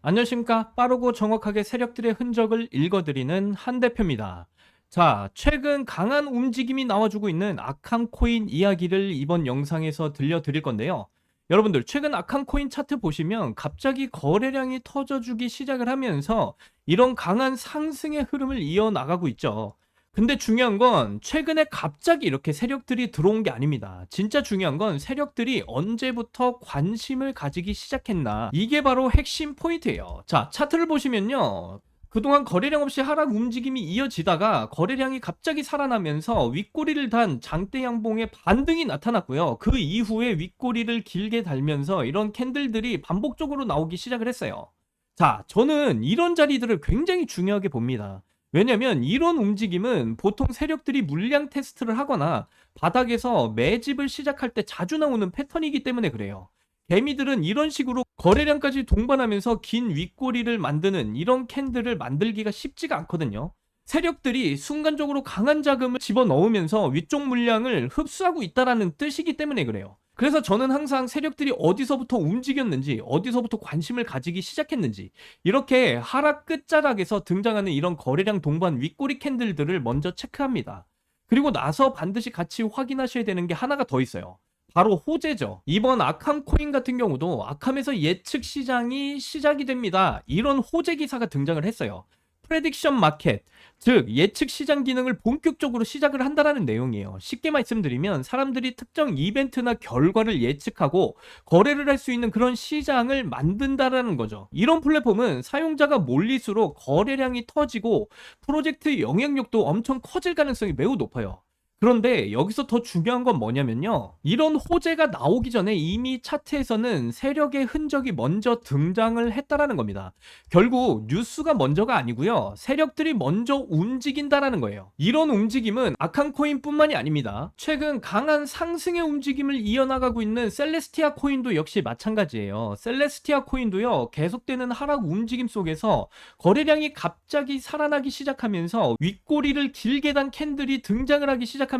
안녕하십니까. 빠르고 정확하게 세력들의 흔적을 읽어드리는 한 대표입니다. 자, 최근 강한 움직임이 나와주고 있는 아캄 코인 이야기를 이번 영상에서 들려드릴 건데요. 여러분들, 최근 아캄 코인 차트 보시면 갑자기 거래량이 터져주기 시작을 하면서 이런 강한 상승의 흐름을 이어나가고 있죠. 근데 중요한 건 최근에 갑자기 이렇게 세력들이 들어온 게 아닙니다. 진짜 중요한 건 세력들이 언제부터 관심을 가지기 시작했나. 이게 바로 핵심 포인트예요. 자, 차트를 보시면요. 그동안 거래량 없이 하락 움직임이 이어지다가 거래량이 갑자기 살아나면서 윗꼬리를 단 장대 양봉의 반등이 나타났고요. 그 이후에 윗꼬리를 길게 달면서 이런 캔들들이 반복적으로 나오기 시작을 했어요. 자, 저는 이런 자리들을 굉장히 중요하게 봅니다. 왜냐면 이런 움직임은 보통 세력들이 물량 테스트를 하거나 바닥에서 매집을 시작할 때 자주 나오는 패턴이기 때문에 그래요. 개미들은 이런 식으로 거래량까지 동반하면서 긴 윗꼬리를 만드는 이런 캔들을 만들기가 쉽지가 않거든요. 세력들이 순간적으로 강한 자금을 집어넣으면서 위쪽 물량을 흡수하고 있다는 뜻이기 때문에 그래요. 그래서 저는 항상 세력들이 어디서부터 움직였는지, 어디서부터 관심을 가지기 시작했는지, 이렇게 하락 끝자락에서 등장하는 이런 거래량 동반 윗꼬리 캔들들을 먼저 체크합니다. 그리고 나서 반드시 같이 확인하셔야 되는 게 하나가 더 있어요. 바로 호재죠. 이번 아캄 코인 같은 경우도 아캄에서 예측 시장이 시작이 됩니다. 이런 호재 기사가 등장을 했어요. 프레딕션 마켓, 즉 예측 시장 기능을 본격적으로 시작을 한다라는 내용이에요. 쉽게 말씀드리면 사람들이 특정 이벤트나 결과를 예측하고 거래를 할 수 있는 그런 시장을 만든다라는 거죠. 이런 플랫폼은 사용자가 몰릴수록 거래량이 터지고 프로젝트 영향력도 엄청 커질 가능성이 매우 높아요. 그런데 여기서 더 중요한 건 뭐냐면요. 이런 호재가 나오기 전에 이미 차트에서는 세력의 흔적이 먼저 등장을 했다라는 겁니다. 결국 뉴스가 먼저가 아니고요. 세력들이 먼저 움직인다라는 거예요. 이런 움직임은 아캄 코인뿐만이 아닙니다. 최근 강한 상승의 움직임을 이어나가고 있는 셀레스티아 코인도 역시 마찬가지예요. 셀레스티아 코인도요. 계속되는 하락 움직임 속에서 거래량이 갑자기 살아나기 시작하면서 윗꼬리를 길게 단 캔들이 등장을 하기 시작합니다.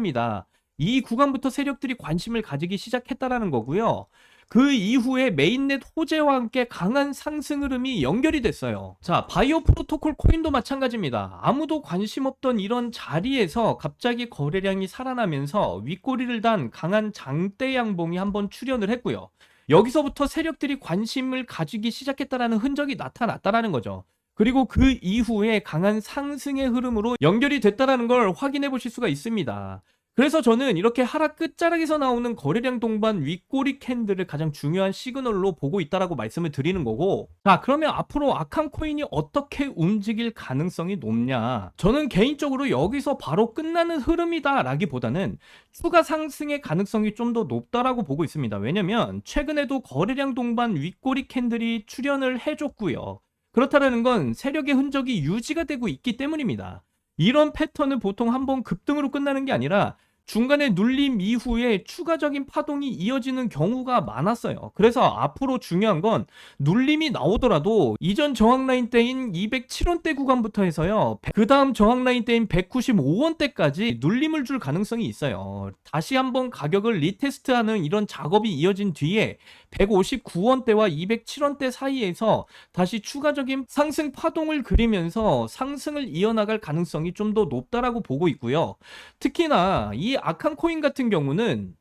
이 구간부터 세력들이 관심을 가지기 시작했다라는 거고요. 그 이후에 메인넷 호재와 함께 강한 상승 흐름이 연결이 됐어요. 자, 바이오 프로토콜 코인도 마찬가지입니다. 아무도 관심 없던 이런 자리에서 갑자기 거래량이 살아나면서 윗꼬리를 단 강한 장대 양봉이 한번 출현을 했고요. 여기서부터 세력들이 관심을 가지기 시작했다라는 흔적이 나타났다라는 거죠. 그리고 그 이후에 강한 상승의 흐름으로 연결이 됐다라는 걸 확인해 보실 수가 있습니다. 그래서 저는 이렇게 하락 끝자락에서 나오는 거래량 동반 윗꼬리 캔들을 가장 중요한 시그널로 보고 있다라고 말씀을 드리는 거고, 자, 그러면 앞으로 아캄 코인이 어떻게 움직일 가능성이 높냐? 저는 개인적으로 여기서 바로 끝나는 흐름이다라기보다는 추가 상승의 가능성이 좀 더 높다라고 보고 있습니다. 왜냐면 최근에도 거래량 동반 윗꼬리 캔들이 출현을 해줬고요. 그렇다는 건 세력의 흔적이 유지가 되고 있기 때문입니다. 이런 패턴은 보통 한번 급등으로 끝나는 게 아니라 중간에 눌림 이후에 추가적인 파동이 이어지는 경우가 많았어요. 그래서 앞으로 중요한 건 눌림이 나오더라도 이전 저항 라인 때인 207원대 구간부터 해서요. 그 다음 저항 라인 때인 195원대까지 눌림을 줄 가능성이 있어요. 다시 한번 가격을 리테스트하는 이런 작업이 이어진 뒤에 159원대와 207원대 사이에서 다시 추가적인 상승 파동을 그리면서 상승을 이어나갈 가능성이 좀 더 높다라고 보고 있고요. 특히나 이 아캄 코인 같은 경우는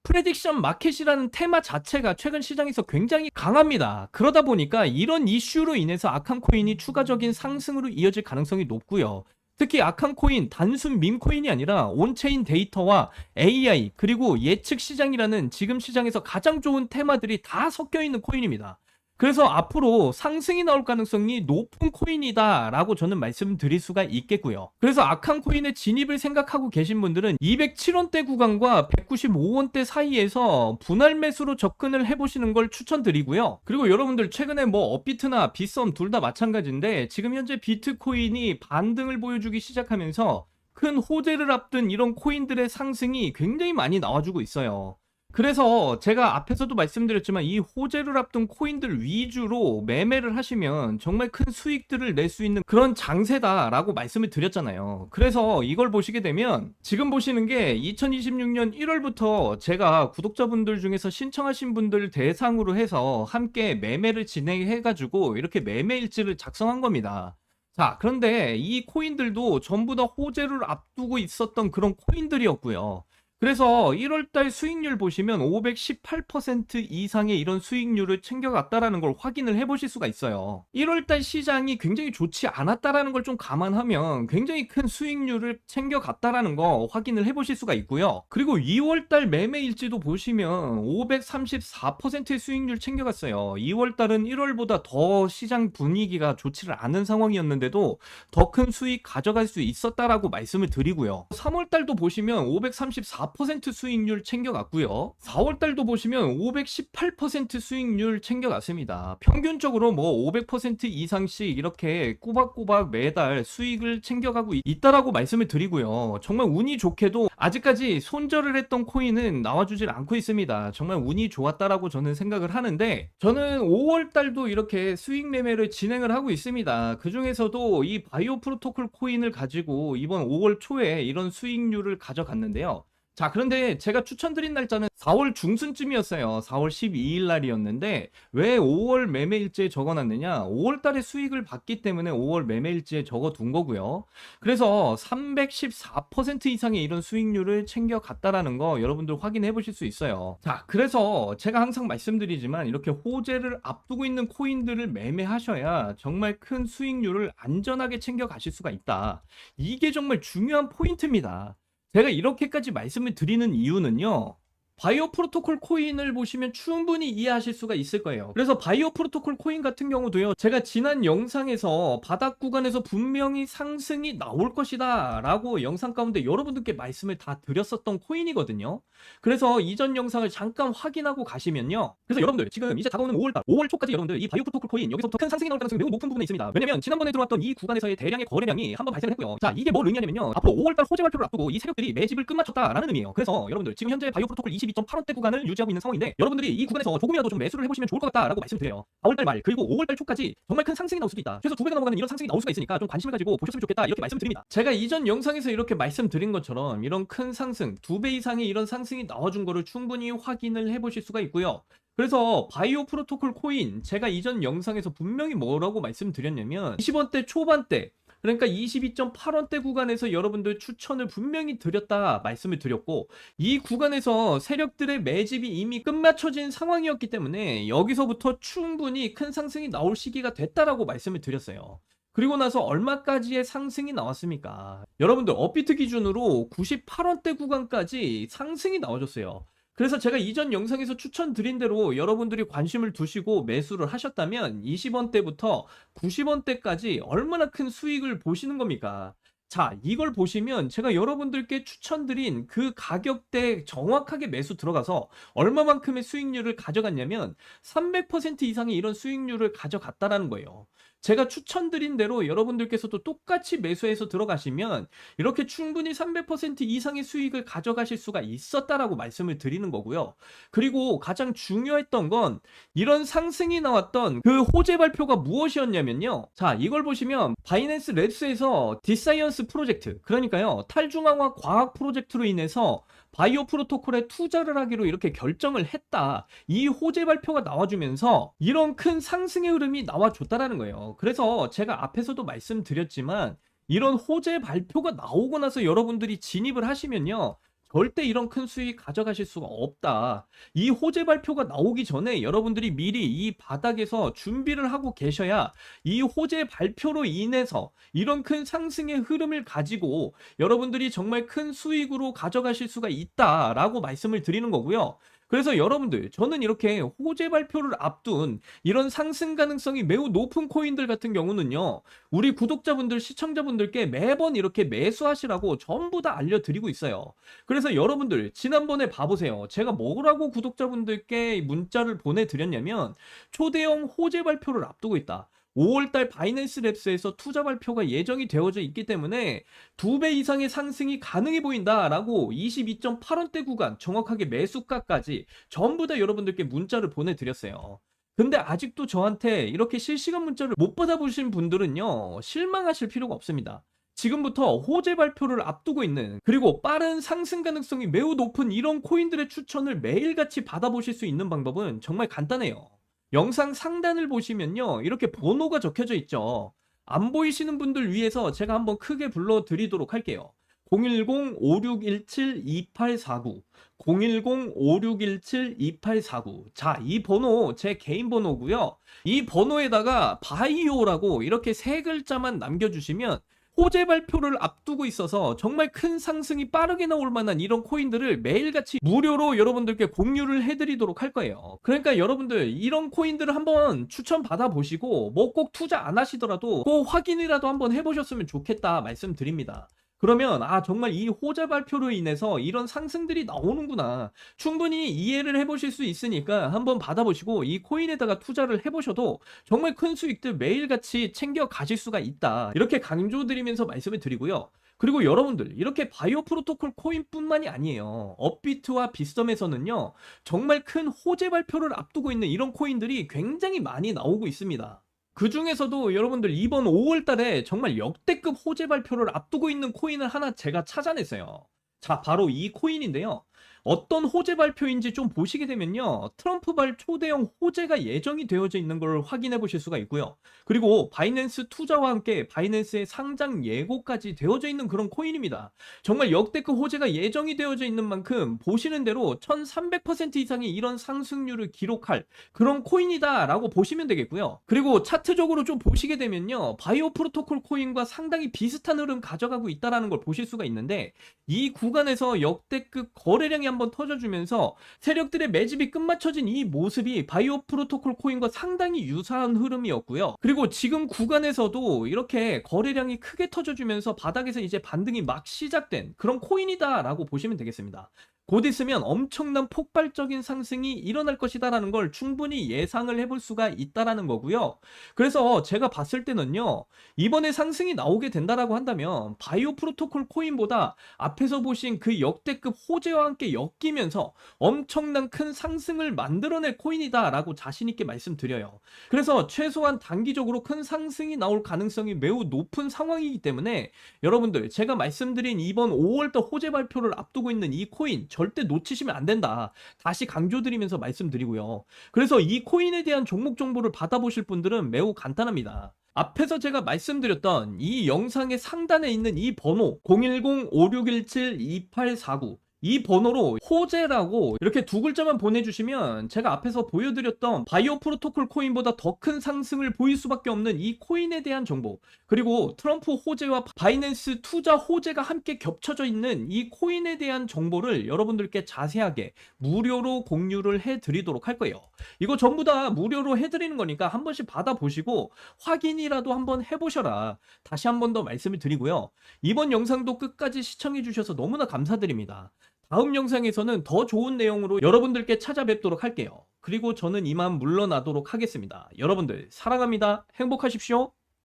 프레딕션 마켓이라는 테마 자체가 최근 시장에서 굉장히 강합니다. 그러다 보니까 이런 이슈로 인해서 아캄 코인이 추가적인 상승으로 이어질 가능성이 높고요. 특히 아캄 코인 단순 밈 코인이 아니라 온체인 데이터와 AI 그리고 예측 시장이라는 지금 시장에서 가장 좋은 테마들이 다 섞여 있는 코인입니다. 그래서 앞으로 상승이 나올 가능성이 높은 코인이다 라고 저는 말씀드릴 수가 있겠고요. 그래서 아캄 코인의 진입을 생각하고 계신 분들은 207원대 구간과 195원대 사이에서 분할 매수로 접근을 해보시는 걸 추천드리고요. 그리고 여러분들 최근에 뭐 업비트나 빗썸 둘 다 마찬가지인데 지금 현재 비트코인이 반등을 보여주기 시작하면서 큰 호재를 앞둔 이런 코인들의 상승이 굉장히 많이 나와주고 있어요. 그래서 제가 앞에서도 말씀드렸지만 이 호재를 앞둔 코인들 위주로 매매를 하시면 정말 큰 수익들을 낼 수 있는 그런 장세다라고 말씀을 드렸잖아요. 그래서 이걸 보시게 되면 지금 보시는 게 2026년 1월부터 제가 구독자분들 중에서 신청하신 분들 대상으로 해서 함께 매매를 진행해가지고 이렇게 매매 일지를 작성한 겁니다. 자, 그런데 이 코인들도 전부 다 호재를 앞두고 있었던 그런 코인들이었고요. 그래서 1월달 수익률 보시면 518% 이상의 이런 수익률을 챙겨갔다라는 걸 확인을 해보실 수가 있어요. 1월달 시장이 굉장히 좋지 않았다라는 걸 좀 감안하면 굉장히 큰 수익률을 챙겨갔다라는 거 확인을 해보실 수가 있고요. 그리고 2월달 매매 일지도 보시면 534%의 수익률 챙겨갔어요. 2월달은 1월보다 더 시장 분위기가 좋지를 않은 상황이었는데도 더 큰 수익 가져갈 수 있었다라고 말씀을 드리고요. 3월달도 보시면 534% 수익률 챙겨갔고요. 4월달도 보시면 518% 수익률 챙겨갔습니다. 평균적으로 뭐 500% 이상씩 이렇게 꼬박꼬박 매달 수익을 챙겨가고 있다라고 말씀을 드리고요. 정말 운이 좋게도 아직까지 손절을 했던 코인은 나와주질 않고 있습니다. 정말 운이 좋았다라고 저는 생각을 하는데, 저는 5월달도 이렇게 수익 매매를 진행을 하고 있습니다. 그 중에서도 이 바이오 프로토콜 코인을 가지고 이번 5월 초에 이런 수익률을 가져갔는데요. 자, 그런데 제가 추천드린 날짜는 4월 중순쯤이었어요. 4월 12일 날이었는데 왜 5월 매매 일지에 적어놨느냐? 5월 달에 수익을 받기 때문에 5월 매매 일지에 적어둔 거고요. 그래서 314% 이상의 이런 수익률을 챙겨갔다라는 거 여러분들 확인해 보실 수 있어요. 자, 그래서 제가 항상 말씀드리지만 이렇게 호재를 앞두고 있는 코인들을 매매하셔야 정말 큰 수익률을 안전하게 챙겨가실 수가 있다. 이게 정말 중요한 포인트입니다. 제가 이렇게까지 말씀을 드리는 이유는요. 바이오 프로토콜 코인을 보시면 충분히 이해하실 수가 있을 거예요. 그래서 바이오 프로토콜 코인 같은 경우도요. 제가 지난 영상에서 바닥 구간에서 분명히 상승이 나올 것이다 라고 영상 가운데 여러분들께 말씀을 다 드렸었던 코인이거든요. 그래서 이전 영상을 잠깐 확인하고 가시면요. 그래서 여러분들 지금 이제 다가오는 5월달, 5월 초까지 여러분들 이 바이오 프로토콜 코인 여기서부터 큰 상승이 나올 가능성이 매우 높은 부분에 있습니다. 왜냐면 지난번에 들어왔던 이 구간에서의 대량의 거래량이 한번 발생을 했고요. 자, 이게 뭘 의미하냐면요. 앞으로 5월달 호재 발표를 앞두고 이 세력들이 매집을 끝마쳤다라는 의미예요. 그래서 여러분들 지금 현재 바이오 프로토콜 22.8원대 구간을 유지하고 있는 상황인데 여러분들이 이 구간에서 조금이라도 좀 매수를 해보시면 좋을 것 같다라고 말씀드려요. 4월달 말 그리고 5월달 초까지 정말 큰 상승이 나올 수도 있다. 최소 2배가 넘어가는 이런 상승이 나올 수가 있으니까 좀 관심을 가지고 보셨으면 좋겠다 이렇게 말씀드립니다. 제가 이전 영상에서 이렇게 말씀드린 것처럼 이런 큰 상승 2배 이상의 이런 상승이 나와준 거를 충분히 확인을 해보실 수가 있고요. 그래서 바이오 프로토콜 코인 제가 이전 영상에서 분명히 뭐라고 말씀드렸냐면 20원대 초반대 그러니까 22.8원대 구간에서 여러분들 추천을 분명히 드렸다 말씀을 드렸고 이 구간에서 세력들의 매집이 이미 끝마쳐진 상황이었기 때문에 여기서부터 충분히 큰 상승이 나올 시기가 됐다라고 말씀을 드렸어요. 그리고 나서 얼마까지의 상승이 나왔습니까? 여러분들 업비트 기준으로 98원대 구간까지 상승이 나와줬어요. 그래서 제가 이전 영상에서 추천드린 대로 여러분들이 관심을 두시고 매수를 하셨다면 20원대부터 90원대까지 얼마나 큰 수익을 보시는 겁니까? 자, 이걸 보시면 제가 여러분들께 추천드린 그 가격대 정확하게 매수 들어가서 얼마만큼의 수익률을 가져갔냐면 300% 이상의 이런 수익률을 가져갔다라는 거예요. 제가 추천드린 대로 여러분들께서도 똑같이 매수해서 들어가시면 이렇게 충분히 300% 이상의 수익을 가져가실 수가 있었다라고 말씀을 드리는 거고요. 그리고 가장 중요했던 건 이런 상승이 나왔던 그 호재 발표가 무엇이었냐면요. 자, 이걸 보시면 바이낸스 랩스에서 디사이언스 프로젝트, 그러니까요 탈중앙화 과학 프로젝트로 인해서 바이오 프로토콜에 투자를 하기로 이렇게 결정을 했다. 이 호재 발표가 나와주면서 이런 큰 상승의 흐름이 나와줬다라는 거예요. 그래서 제가 앞에서도 말씀드렸지만 이런 호재 발표가 나오고 나서 여러분들이 진입을 하시면요. 절대 이런 큰 수익 가져가실 수가 없다. 이 호재 발표가 나오기 전에 여러분들이 미리 이 바닥에서 준비를 하고 계셔야 이 호재 발표로 인해서 이런 큰 상승의 흐름을 가지고 여러분들이 정말 큰 수익으로 가져가실 수가 있다라고 말씀을 드리는 거고요. 그래서 여러분들 저는 이렇게 호재 발표를 앞둔 이런 상승 가능성이 매우 높은 코인들 같은 경우는요. 우리 구독자분들 시청자분들께 매번 이렇게 매수하시라고 전부 다 알려드리고 있어요. 그래서 여러분들 지난번에 봐보세요. 제가 뭐라고 구독자분들께 문자를 보내드렸냐면 초대형 호재 발표를 앞두고 있다. 5월달 바이낸스 랩스에서 투자 발표가 예정이 되어져 있기 때문에 2배 이상의 상승이 가능해 보인다라고 22.8원대 구간 정확하게 매수가까지 전부 다 여러분들께 문자를 보내드렸어요. 근데 아직도 저한테 이렇게 실시간 문자를 못 받아보신 분들은요, 실망하실 필요가 없습니다. 지금부터 호재 발표를 앞두고 있는, 그리고 빠른 상승 가능성이 매우 높은 이런 코인들의 추천을 매일같이 받아보실 수 있는 방법은 정말 간단해요. 영상 상단을 보시면요, 이렇게 번호가 적혀져 있죠. 안 보이시는 분들 위해서 제가 한번 크게 불러드리도록 할게요. 010-5617-2849, 010-5617-2849. 자, 이 번호 제 개인 번호고요. 이 번호에다가 바이오라고 이렇게 세 글자만 남겨주시면 호재 발표를 앞두고 있어서 정말 큰 상승이 빠르게 나올 만한 이런 코인들을 매일같이 무료로 여러분들께 공유를 해드리도록 할 거예요. 그러니까 여러분들 이런 코인들을 한번 추천 받아보시고 뭐 꼭 투자 안 하시더라도 꼭 확인이라도 한번 해보셨으면 좋겠다 말씀드립니다. 그러면 정말 이 호재 발표로 인해서 이런 상승들이 나오는구나, 충분히 이해를 해보실 수 있으니까 한번 받아보시고 이 코인에다가 투자를 해보셔도 정말 큰 수익들 매일같이 챙겨 가실 수가 있다, 이렇게 강조드리면서 말씀을 드리고요. 그리고 여러분들 이렇게 바이오 프로토콜 코인뿐만이 아니에요. 업비트와 빗썸에서는요, 정말 큰 호재 발표를 앞두고 있는 이런 코인들이 굉장히 많이 나오고 있습니다. 그 중에서도 여러분들 이번 5월 달에 정말 역대급 호재 발표를 앞두고 있는 코인을 하나 제가 찾아냈어요. 자, 바로 이 코인인데요. 어떤 호재 발표인지 좀 보시게 되면요, 트럼프발 초대형 호재가 예정이 되어져 있는 걸 확인해 보실 수가 있고요. 그리고 바이낸스 투자와 함께 바이낸스의 상장 예고까지 되어져 있는 그런 코인입니다. 정말 역대급 호재가 예정이 되어져 있는 만큼 보시는 대로 1300% 이상의 이런 상승률을 기록할 그런 코인이다라고 보시면 되겠고요. 그리고 차트적으로 좀 보시게 되면요, 바이오 프로토콜 코인과 상당히 비슷한 흐름 가져가고 있다라는 걸 보실 수가 있는데, 이 구간에서 역대급 거래량이 한번 터져주면서 세력들의 매집이 끝마쳐진 이 모습이 바이오 프로토콜 코인과 상당히 유사한 흐름이었고요. 그리고 지금 구간에서도 이렇게 거래량이 크게 터져주면서 바닥에서 이제 반등이 막 시작된 그런 코인이다라고 보시면 되겠습니다. 곧 있으면 엄청난 폭발적인 상승이 일어날 것이다라는 걸 충분히 예상을 해볼 수가 있다라는 거고요. 그래서 제가 봤을 때는요, 이번에 상승이 나오게 된다라고 한다면 바이오 프로토콜 코인보다 앞에서 보신 그 역대급 호재와 함께 엮이면서 엄청난 큰 상승을 만들어낼 코인이다라고 자신 있게 말씀드려요. 그래서 최소한 단기적으로 큰 상승이 나올 가능성이 매우 높은 상황이기 때문에 여러분들, 제가 말씀드린 이번 5월달 호재 발표를 앞두고 있는 이 코인 절대 놓치시면 안 된다, 다시 강조드리면서 말씀드리고요. 그래서 이 코인에 대한 종목 정보를 받아보실 분들은 매우 간단합니다. 앞에서 제가 말씀드렸던 이 영상의 상단에 있는 이 번호 010-5617-2849, 이 번호로 호재라고 이렇게 두 글자만 보내주시면 제가 앞에서 보여드렸던 바이오 프로토콜 코인보다 더 큰 상승을 보일 수밖에 없는 이 코인에 대한 정보, 그리고 트럼프 호재와 바이낸스 투자 호재가 함께 겹쳐져 있는 이 코인에 대한 정보를 여러분들께 자세하게 무료로 공유를 해드리도록 할 거예요. 이거 전부 다 무료로 해드리는 거니까 한 번씩 받아보시고 확인이라도 한번 해보셔라, 다시 한 번 더 말씀을 드리고요. 이번 영상도 끝까지 시청해 주셔서 너무나 감사드립니다. 다음 영상에서는 더 좋은 내용으로 여러분들께 찾아뵙도록 할게요. 그리고 저는 이만 물러나도록 하겠습니다. 여러분들 사랑합니다. 행복하십시오.